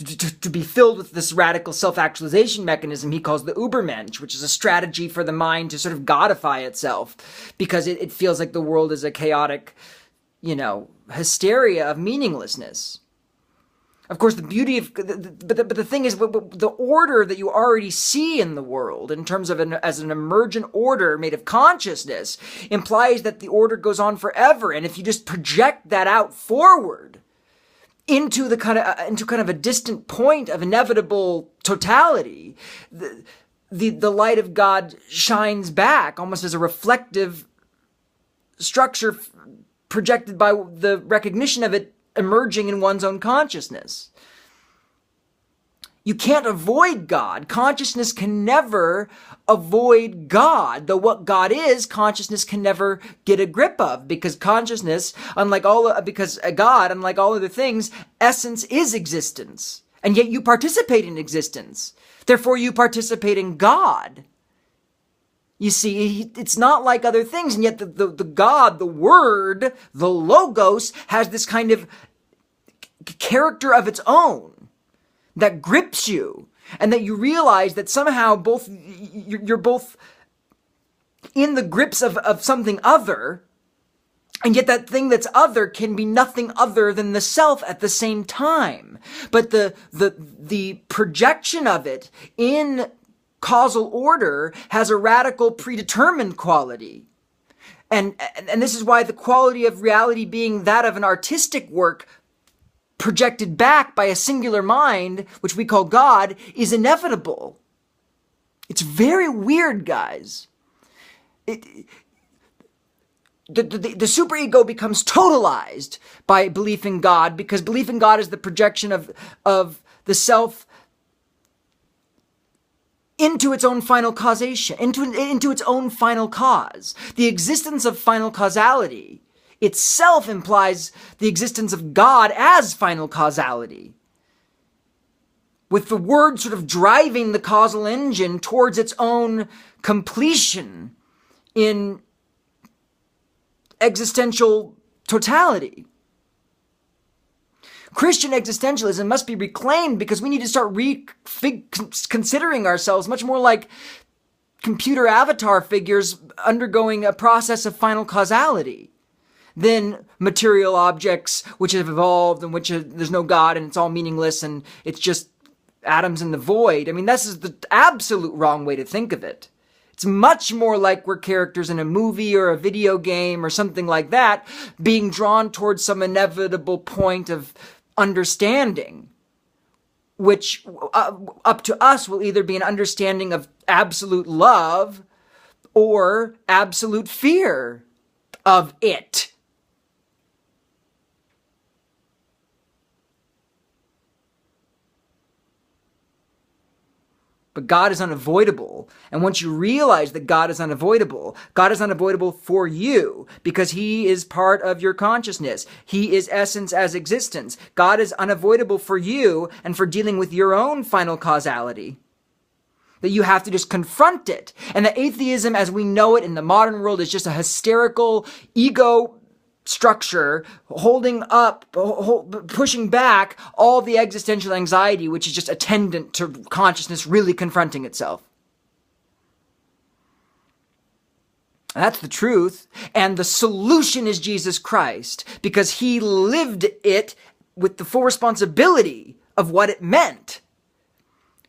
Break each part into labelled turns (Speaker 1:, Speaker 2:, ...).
Speaker 1: to be filled with this radical self-actualization mechanism he calls the Übermensch, which is a strategy for the mind to sort of godify itself, because it feels like the world is a chaotic, hysteria of meeminglessness. Of course, the beauty of, but the thing is, the order that you already see in the world, in terms of as an emergent order made of consciousness, implies that the order goes on forever. And if you just project that out forward into kind of a distant point of inevitable totality, the light of God shines back almost as a reflective structure projected by the recognition of it emerging in one's own consciousness. You can't avoid God. Consciousness can never avoid God, though what God is, consciousness can never get a grip of, because consciousness, because God, unlike all other things, essence is existence. And yet you participate in existence. Therefore you participate in God. You see, it's not like other things, and yet the God, the Word, the Logos, has this kind of character of its own that grips you, and that you realize that somehow you're both in the grips of something other, and yet that thing that's other can be nothing other than the self at the same time. But the projection of it in causal order has a radical predetermined quality. And this is why the quality of reality being that of an artistic work projected back by a singular mind, which we call God, is inevitable. It's very weird, guys. The superego becomes totalized by belief in God, because belief in God is the projection of the self into its own final causation, into its own final cause. The existence of final causality itself implies the existence of God as final causality, with the Word sort of driving the causal engine towards its own completion in existential totality. Christian existentialism must be reclaimed, because we need to start considering ourselves much more like computer avatar figures undergoing a process of final causality than material objects which have evolved and which there's no God and it's all meaningless and it's just atoms in the void. I mean, this is the absolute wrong way to think of it. It's much more like we're characters in a movie or a video game or something like that, being drawn towards some inevitable point of understanding, which up to us will either be an understanding of absolute love or absolute fear of it. But God is unavoidable. And once you realize that God is unavoidable for you, because He is part of your consciousness. He is essence as existence. God is unavoidable for you and for dealing with your own final causality. That you have to just confront it. And that atheism as we know it in the modern world is just a hysterical ego structure holding up, pushing back all the existential anxiety which is just attendant to consciousness really confronting itself. That's the truth. And the solution is Jesus Christ, because He lived it with the full responsibility of what it meant.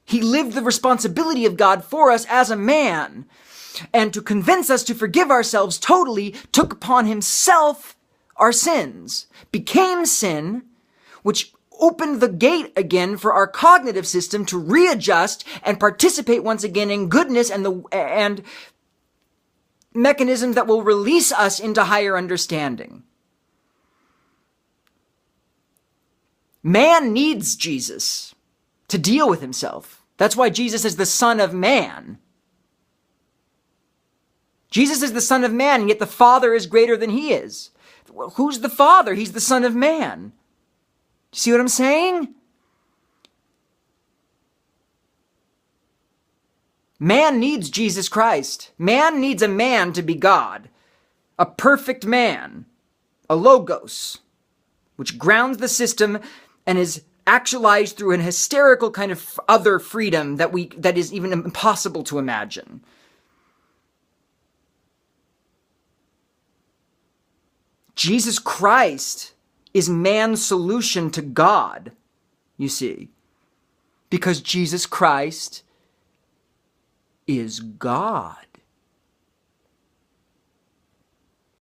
Speaker 1: He lived the responsibility of God for us as a man, and to convince us to forgive ourselves totally, took upon Himself our sins, became sin, which opened the gate again for our cognitive system to readjust and participate once again in goodness and mechanisms that will release us into higher understanding. Man needs Jesus to deal with himself. That's why Jesus is the Son of Man. Jesus is the Son of Man, and yet the Father is greater than He is. Who's the Father? He's the Son of Man. See what I'm saying? Man needs Jesus Christ. Man needs a man to be God. A perfect man. A logos. Which grounds the system and is actualized through an hysterical kind of other freedom that is even impossible to imagine. Jesus Christ is man's solution to God, you see, because Jesus Christ is God.